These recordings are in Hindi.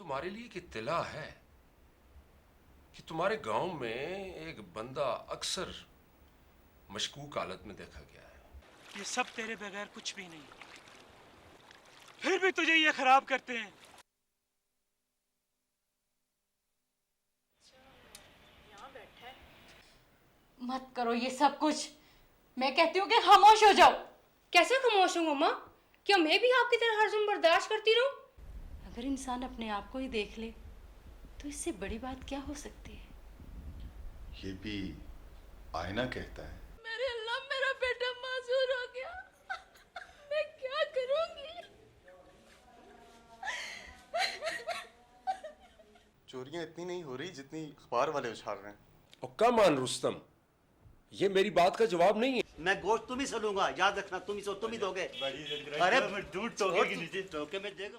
तुम्हारे लिए एक इत्तला है कि तुम्हारे गांव में एक बंदा अक्सर मशकूक हालत में देखा गया है। ये सब तेरे बगैर कुछ भी नहीं, फिर भी तुझे ये खराब करते हैं। मत करो ये सब कुछ। मैं कहती हूँ कि खामोश हो जाओ। कैसे खामोश हूँ मम्मा? क्या मैं भी आपकी तरह हर जुम्म बर्दाश्त करती रहूं? अगर इंसान अपने आप को ही देख ले तो इससे बड़ी बात क्या हो सकती है? ये भी आईना कहता है। मेरे अल्लाह, मेरा बेटा मासूर हो गया। मैं क्या करूंगी? चोरियां इतनी नहीं हो रही जितनी अखबार वाले उछाल रहे हैं। और कम आन रुस्तम, ये मेरी बात का जवाब नहीं है। मैं गोश्त तुम ही से लूंगा, याद रखना, तुम ही दोगे। अरे दूध टोके के नीचे टोके में देगा।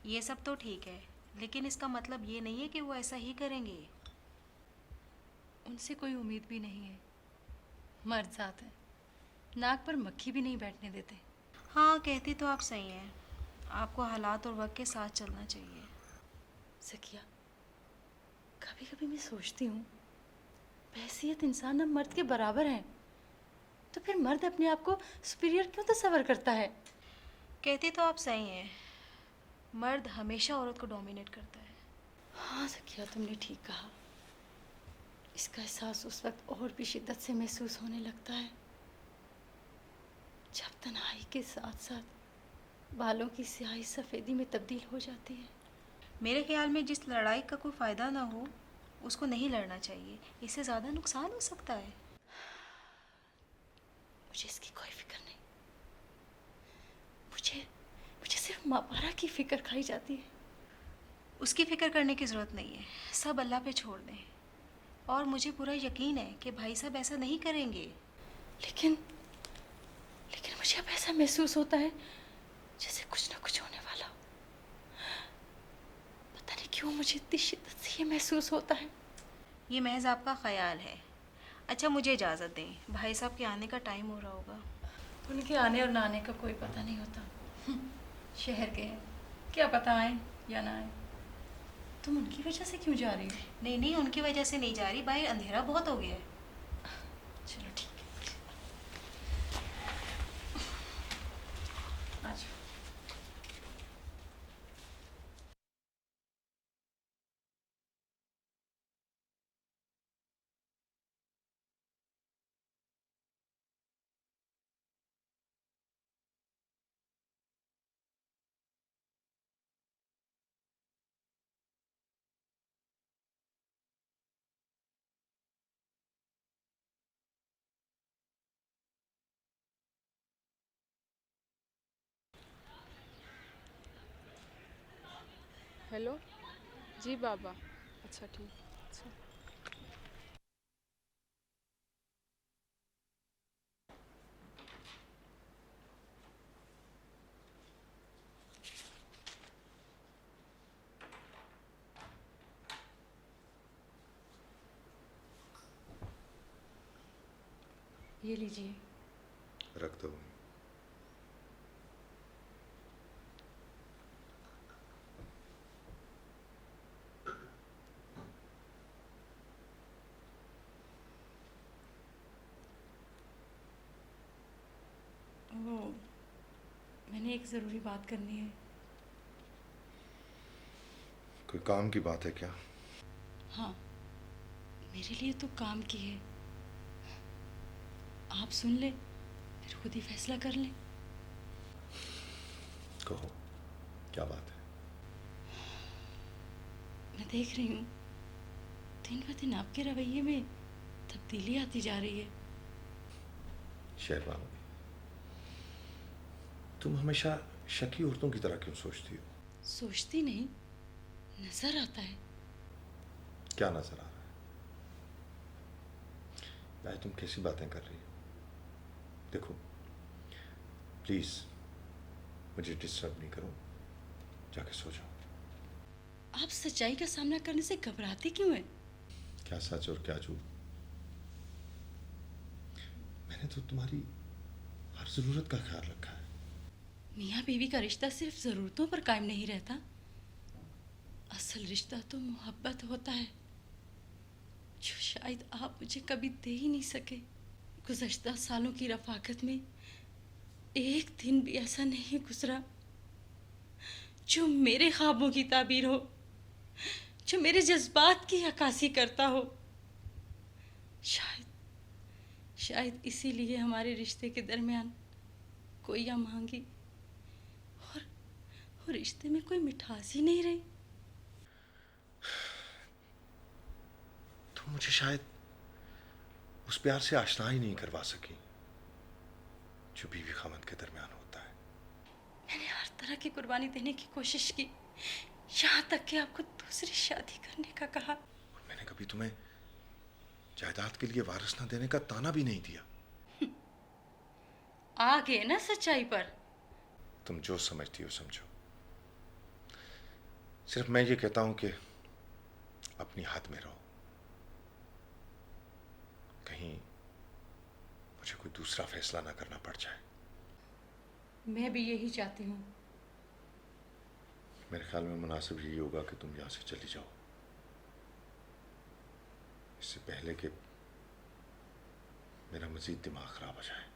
ये सब तो ठीक है, लेकिन इसका मतलब ये नहीं है कि वो ऐसा ही करेंगे। उनसे कोई उम्मीद भी नहीं है। मर्द जात है, नाक पर मक्खी भी नहीं बैठने देते। हाँ, कहती तो आप सही हैं। आपको हालात और वक्त के साथ चलना चाहिए। सकिया, कभी कभी मैं सोचती हूँ, बहैसियत इंसान अब मर्द के बराबर हैं, तो फिर मर्द अपने आप को सुपीरियर क्यों तस्वर करता है? कहती तो आप सही हैं। मर्द हमेशा औरत को डोमिनेट करता है। हाँ सकिया, तुमने ठीक कहा। इसका एहसास उस वक्त और भी शिद्दत से महसूस होने लगता है जब तन्हाई के साथ साथ बालों की स्याही सफ़ेदी में तब्दील हो जाती है। मेरे ख्याल में जिस लड़ाई का कोई फ़ायदा ना हो उसको नहीं लड़ना चाहिए। इससे ज़्यादा नुकसान हो सकता है। मुझे इसकी कोई फिक्र नहीं। मुझे सिर्फ मापारा की फिक्र खाई जाती है। उसकी फ़िक्र करने की ज़रूरत नहीं है, सब अल्लाह पे छोड़ दें। और मुझे पूरा यकीन है कि भाई साहब ऐसा नहीं करेंगे। लेकिन मुझे अब ऐसा महसूस होता है जैसे कुछ ना कुछ होने वाला हो। पता नहीं क्यों मुझे इतनी शिद्दत से ये महसूस होता है। ये महज आपका ख्याल है। अच्छा, मुझे इजाज़त दें, भाई साहब के आने का टाइम हो रहा होगा। उनके आने और ना आने का कोई पता नहीं होता। शहर गए हैं, क्या पता आए या ना आए। तुम उनकी वजह से क्यों जा रही हो? नहीं नहीं, उनकी वजह से नहीं जा रही, बाहर अंधेरा बहुत हो गया है। चलो ठीक है, आ जाओ। हेलो जी बाबा। अच्छा ठीक। अच्छा ये लीजिए। रख दो। वो मैंने एक ज़रूरी बात करनी है। कोई काम की बात है क्या? हाँ, मेरे लिए तो काम की है। आप सुन ले, फिर खुद ही फैसला कर लें। कहो, क्या बात है? मैं देख रही हूँ दिन ब दिन आपके रवैये में तब्दीली आती जा रही है। शहबानू, तुम हमेशा शकी औरतों की तरह क्यों सोचती हो? सोचती नहीं, नजर आता है। क्या नजर आ रहा है? भाई तुम कैसी बातें कर रही हो? देखो प्लीज मुझे डिस्टर्ब नहीं करो, जाके सो जाओ। आप सच्चाई का सामना करने से घबराते क्यों हैं? क्या सच और क्या झूठ? मैंने तो तुम्हारी हर जरूरत का ख्याल रखा है। मियाँ बीवी का रिश्ता सिर्फ जरूरतों पर कायम नहीं रहता। असल रिश्ता तो मोहब्बत होता है, जो शायद आप मुझे कभी दे ही नहीं सके। गुज़श्ता सालों की रफ़ाकत में एक दिन भी ऐसा नहीं गुजरा जो मेरे ख्वाबों की ताबीर हो, जो मेरे जज्बात की अक्कासी करता हो। शायद इसीलिए हमारे रिश्ते के दरमियान कोई अमांगी और रिश्ते में कोई मिठास ही नहीं रही। तुम मुझे शायद उस प्यार से आशना ही नहीं करवा सकी जो बीवी खामद के दरमियान होता है। मैंने हर तरह की कुर्बानी देने की कोशिश की, यहाँ तक कि आपको दूसरी शादी करने का कहा। और मैंने कभी तुम्हें जायदाद के लिए वारिस न देने का ताना भी नहीं दिया। आ गए ना सच्चाई पर। तुम जो समझती हो समझो। सिर्फ मैं ये कहता हूं कि अपनी हद में रहो, कहीं मुझे कोई दूसरा फैसला ना करना पड़ जाए। मैं भी यही चाहती हूँ। मेरे ख्याल में मुनासिब यही होगा कि तुम यहां से चली जाओ, इससे पहले कि मेरा मजीद दिमाग खराब हो जाए।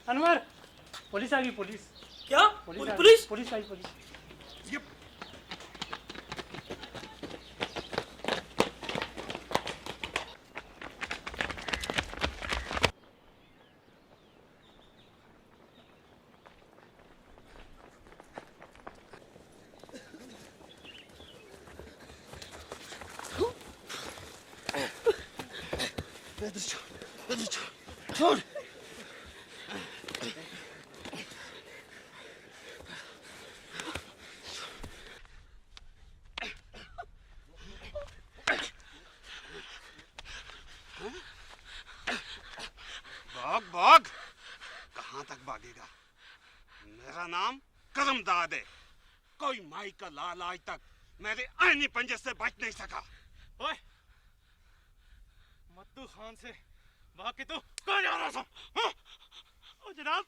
अनवर, पुलिस आ गई। पुलिस क्या? Police police? पुलिस आई। पुलिस छोड़। भाग भाग, कहां तक भागेगा? मेरा नाम करमदाद है। कोई माई का लाल आज तक मेरे आईनी पंजे से बच नहीं सका। ओए, मत्तू खान से भाग के तू कहाँ जा रहा था? हाँ? ओ जनाब,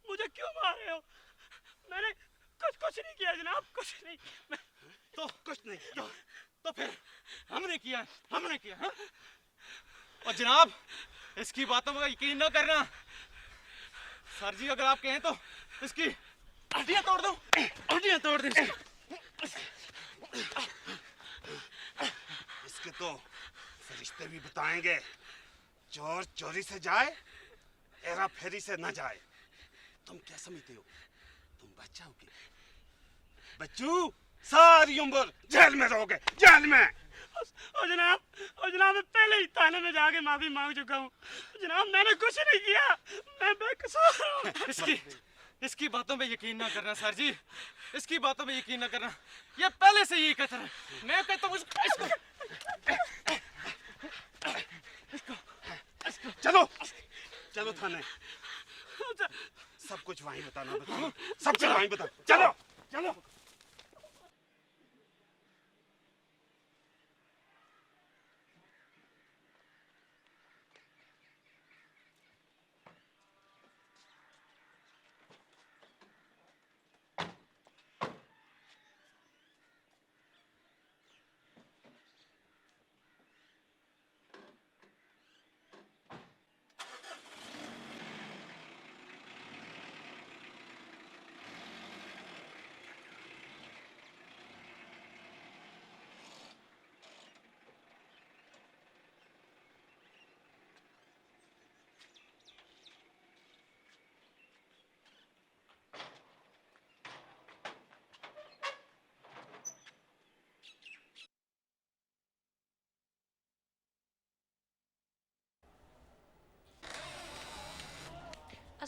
मुझे क्यों मार रहे हो? मैंने कुछ नहीं किया जनाब, कुछ नहीं। तो कुछ नहीं किया। तो फिर हमने किया। हाँ? और जनाब, इसकी बातों पर यकीन न करना। सर जी अगर आप कहें तो इसकी हड्डियां तोड़ दो। इसके तो फरिश्ते भी बताएंगे, चोर चोरी से जाए, हेरा फेरी से न जाए। तुम क्या समझते हो तुम बच जाओगे? बच्चू, सारी उम्र जेल में रहोगे, जेल में। और जनाब, मैं पहले ही थाने में जाके माफी मांग चुका हूँ। जनाब, मैंने कुछ नहीं किया, मैं बेकसूर हूँ। इसकी बातों पे यकीन ना करना सर जी, इसकी बातों पे यकीन ना करना। ये पहले से यही कहता है। मैं कहता हूँ इसको चलो थाने, सब कुछ वहीं बताना बच्चू, सब कुछ वहीं बता। चलो।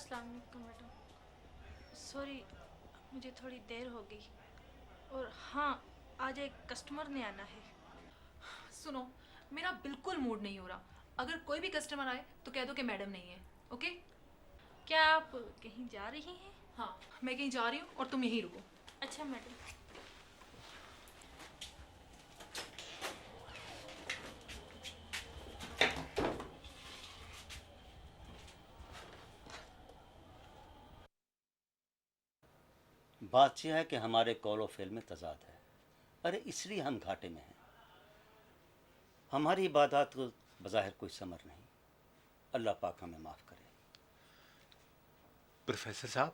अस्सलाम वालेकुम मैडम। सॉरी, मुझे थोड़ी देर हो गई। और हाँ, आज एक कस्टमर ने आना है। सुनो, मेरा बिल्कुल मूड नहीं हो रहा। अगर कोई भी कस्टमर आए तो कह दो कि मैडम नहीं है, ओके? क्या आप कहीं जा रही हैं? हाँ, मैं कहीं जा रही हूँ और तुम यहीं रुको। अच्छा मैडम। बात यह है कि हमारे कॉल और फेल में तजाद है। अरे इसलिए हम घाटे में हैं। हमारी इबादत को बज़ाहिर कोई समर नहीं। अल्लाह पाक हमें माफ़ करे। प्रोफेसर साहब,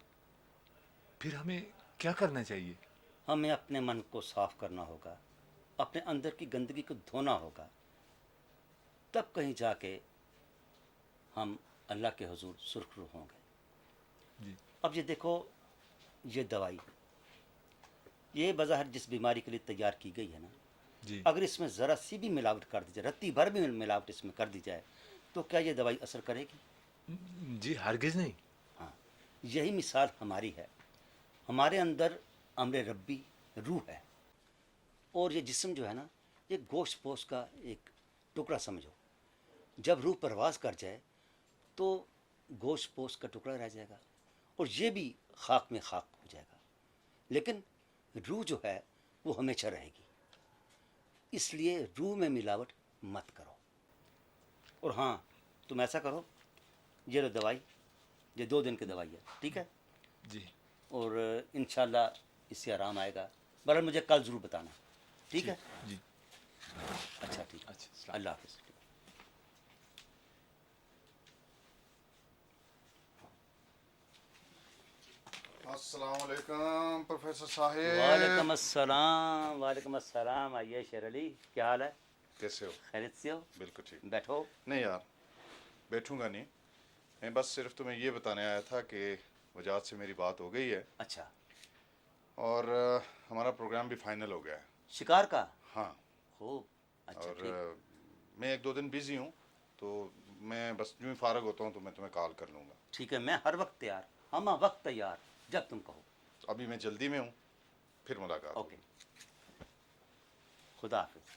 फिर हमें क्या करना चाहिए? हमें अपने मन को साफ करना होगा, अपने अंदर की गंदगी को धोना होगा, तब कहीं जाके हम अल्लाह के हुजूर सुरखरू होंगे। जी। अब ये देखो, ये दवाई ये बज़ाहिर जिस बीमारी के लिए तैयार की गई है ना, जी। अगर इसमें ज़रा सी भी मिलावट कर दी जाए, रत्ती भर भी मिलावट इसमें कर दी जाए, तो क्या ये दवाई असर करेगी? जी हरगिज़ नहीं। हाँ, यही मिसाल हमारी है। हमारे अंदर अम्र रब्बी रूह है, और ये जिस्म जो है ना, ये गोश्त पोस्ट का एक टुकड़ा समझो। जब रूह परवाज़ कर जाए तो गोश्त पोस्ट का टुकड़ा रह जाएगा, और ये भी खाक में खाक हो जाएगा। लेकिन रूह जो है वो हमेशा रहेगी। इसलिए रूह में मिलावट मत करो। और हाँ, तुम ऐसा करो, ये लो दवाई, ये 2 दिन की दवाई है, ठीक है? जी। और इंशाल्लाह इससे आराम आएगा। बहरहाल मुझे कल ज़रूर बताना, ठीक है? जी। अच्छा, ठीक। अच्छा, अल्लाह हाफ़िज़। अस्सलाम वालेकुम प्रोफेसर साहिब। वालेकुम अस्सलाम। वालेकुम अस्सलाम। आइए शेर अली, क्या हाल है? कैसे हो? खैरियत से हो? बिल्कुल ठीक। बैठो। नहीं यार, बैठूंगा नहीं। मैं बस सिर्फ तुम्हें ये बताने आया था कि वजात से मेरी बात हो गई है, अच्छा, और हमारा प्रोग्राम भी फाइनल हो गया है। शिकार का? हाँ। खूब। अच्छा, और ठीक। मैं 1-2 दिन बिजी हूँ, तो मैं बस यूँ ही फारग होता हूँ तो मैं तुम्हें कॉल कर लूँगा। ठीक है, मैं हर वक्त तैयार, हम वक्त तैयार, जब तुम कहो। अभी मैं जल्दी में हूँ, फिर मुलाकात ओके, खुदा हाफिज़।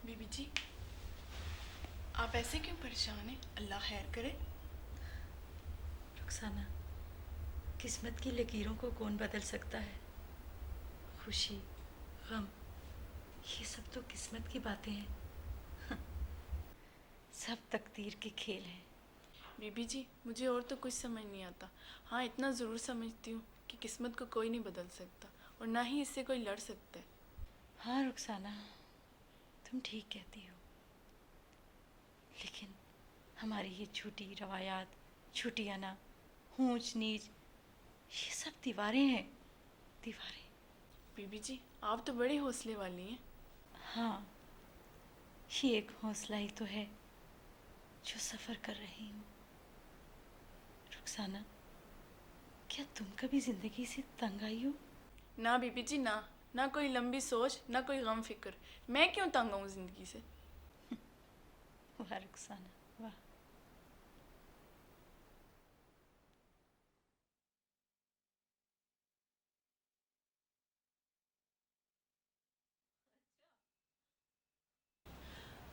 बीबी जी, आप ऐसे क्यों परेशान हैं? अल्लाह खैर करे। रुखसाना, किस्मत की लकीरों को कौन बदल सकता है? खुशी, गम, ये सब तो किस्मत की बातें हैं। सब तकदीर के खेल हैं। बीबी जी, मुझे और तो कुछ समझ नहीं आता। हाँ, इतना ज़रूर समझती हूँ कि किस्मत को कोई नहीं बदल सकता, और ना ही इससे कोई लड़ सकता है। हाँ रुखसाना, तुम ठीक कहती हो, लेकिन हमारी ये झूठी रवायात, छुटियाना, ऊंच नीच, ये सब दीवारें हैं, दीवारें। बीबी जी, आप तो बड़े हौसले वाली हैं। हाँ, ये एक हौसला ही तो है जो सफ़र कर रही हूँ। रुखसाना, क्या तुम कभी ज़िंदगी से तंग आई हो? ना बीबी जी, ना कोई लंबी सोच, ना कोई गम फिक्र। मैं क्यों तंग हूँ ज़िंदगी से? वाह रुखसाना, वाह।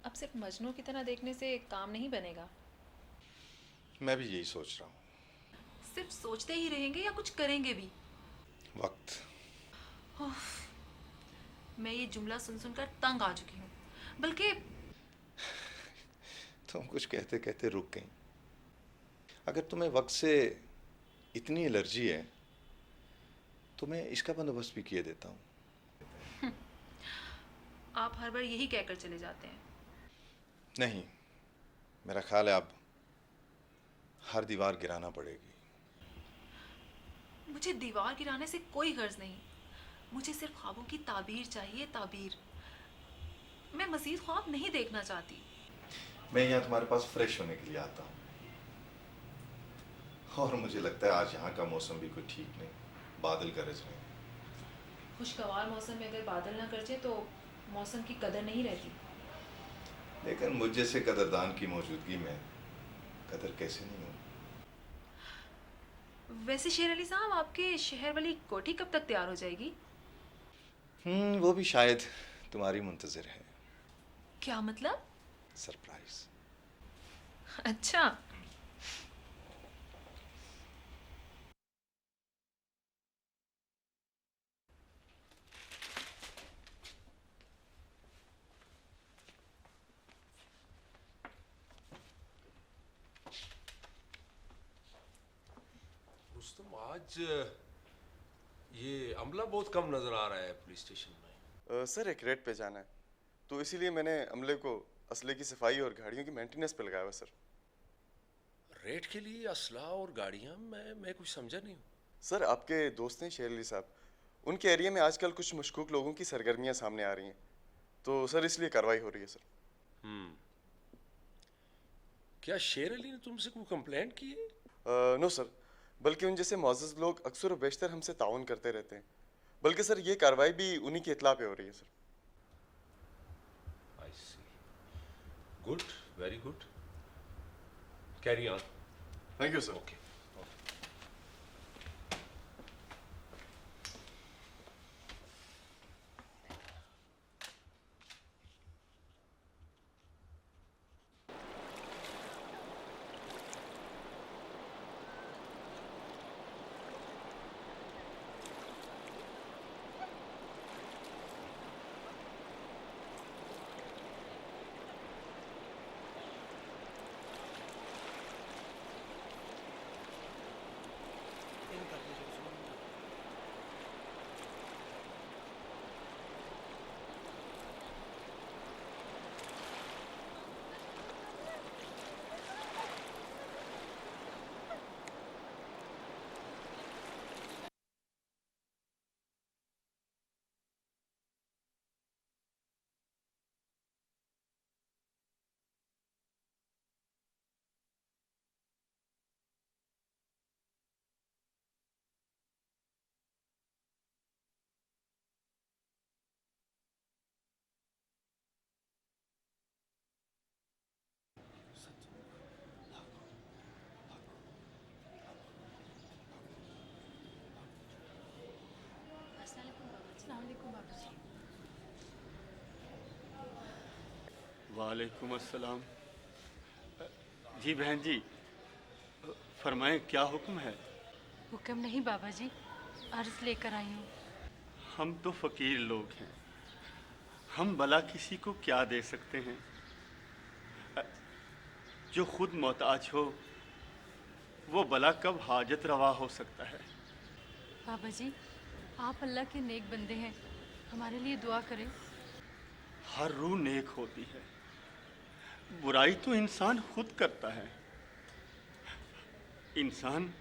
अब सिर्फ मजनू की तरह देखने से काम नहीं बनेगा। मैं भी यही सोच रहा हूँ। सिर्फ सोचते ही रहेंगे या कुछ करेंगे भी? वक्त। मैं ये जुमला सुन सुनकर तंग आ चुकी हूँ। बल्कि तुम कुछ कहते कहते रुक गई। अगर तुम्हें वक्त से इतनी एलर्जी है तो मैं इसका बंदोबस्त भी किए देता हूँ। आप हर बार यही कहकर चले जाते हैं। नहीं, मेरा ख्याल है अब हर दीवार गिराना पड़ेगी। मुझे दीवार गिराने से कोई गर्ज नहीं। मुझे सिर्फ ख्वाबों की ताबीर चाहिए, ताबीर। मैं मज़ीद ख्वाब नहीं देखना चाहती। मैं यहाँ तुम्हारे पास फ्रेश होने के लिए आता हूँ, और मुझे लगता है आज यहाँ का मौसम भी कोई ठीक नहीं, बादल गरज रहे हैं। खुशगवार मौसम में अगर बादल ना गरजे तो मौसम की कदर नहीं रहती। लेकिन मुझ जैसे कदरदान की मौजूदगी में कदर कैसे नहीं हो? वैसे शेर अली साहब, आपके शहर वाली कोठी कब तक तैयार हो जाएगी? वो भी शायद तुम्हारी मुंतजर है। क्या मतलब? सरप्राइज। अच्छा। रुस्तम, आज ये अमला बहुत कम नजर आ रहा है पुलिस स्टेशन में। सर एक रेड पे जाना है, तो इसीलिए मैंने अमले को असले की सफाई और गाड़ियों की मेंटेनेंस पे लगाया हुआ सर। रेड के लिए असला और गाड़ियां? मैं कुछ समझा नहीं हूँ। सर आपके दोस्त हैं शेर अली साहब, उनके एरिया में आजकल कुछ मशकूक लोगों की सरगर्मियां सामने आ रही हैं, तो सर इसलिए कार्रवाई हो रही है सर। क्या शेर अली ने तुमसे कोई कंप्लेंट की है? नो सर, बल्कि उन जैसे मुअज़्ज़ज़ लोग अक्सर व बेशतर हमसे ताउन करते रहते हैं, बल्कि सर ये कार्रवाई भी उन्हीं की इत्तला पे हो रही है sir. I see, good, very good, carry on. Thank you sir. Okay. वालेकुम अस्सलाम। जी बहन जी, फरमाएं क्या हुक्म है? हुक्म नहीं बाबा जी, अर्ज लेकर आई हूँ। हम तो फकीर लोग हैं, हम भला किसी को क्या दे सकते हैं? जो खुद मोहताज हो वो भला कब हाजत रवा हो सकता है? बाबा जी, आप अल्लाह के नेक बंदे हैं, हमारे लिए दुआ करें। हर रूह नेक होती है, बुराई तो इंसान खुद करता है। इंसान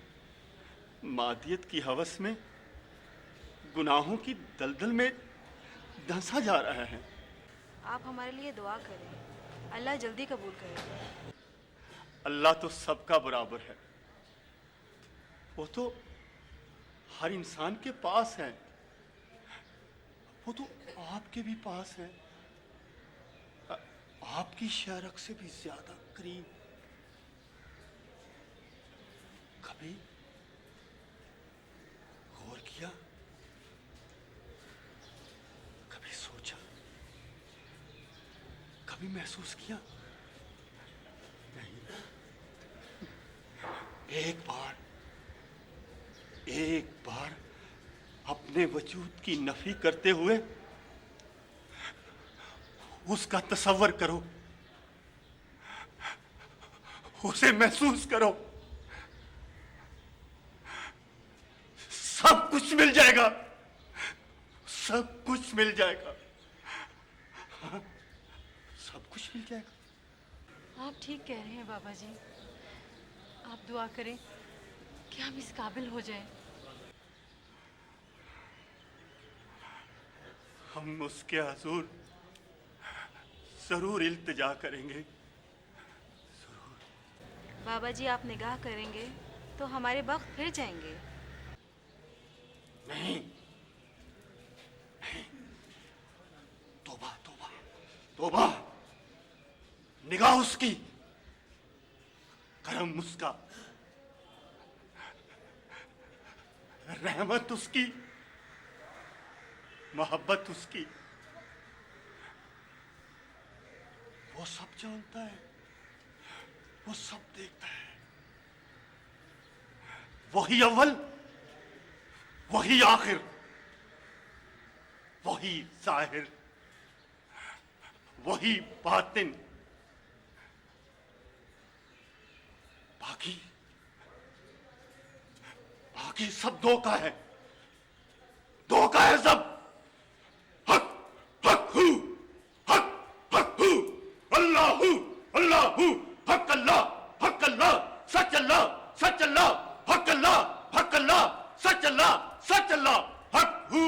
मादियत की हवस में गुनाहों की दलदल में धंसा जा रहा है। आप हमारे लिए दुआ करें, अल्लाह जल्दी कबूल करे। अल्लाह तो सबका बराबर है, वो तो हर इंसान के पास है, वो तो आपके भी पास है, आपकी शरक से भी ज्यादा करीब। कभी गौर किया, कभी सोचा, कभी महसूस किया? नहीं। एक बार अपने वजूद की नफी करते हुए उसका तसव्वुर करो, उसे महसूस करो, सब कुछ मिल जाएगा, सब कुछ मिल जाएगा, हाँ, सब कुछ मिल जाएगा। आप ठीक कह रहे हैं बाबा जी, आप दुआ करें कि हम इस काबिल हो जाएं। हम उसके हुजूर जरूर इल्तिजा करेंगे। बाबा जी आप निगाह करेंगे तो हमारे वक्त फिर जाएंगे। नहीं, तौबा तौबा तौबा, निगाह उसकी, करम उसका, रहमत उसकी, मोहब्बत उसकी। वो सब जानता है, वो सब देखता है। वही अव्वल, वही आखिर, वही जाहिर, वही बातिन। बाकी बाकी सब धोखा है, धोखा है सब। हक हक हू, हक हक हू, अल्लाह हू, अल्लाह हू, हक अल्लाह, हक अल्लाह, सच अल्लाह, सच अल्लाह, हक अल्लाह, हक अल्लाह, सच अल्लाह, सच अल्लाह, हक हू।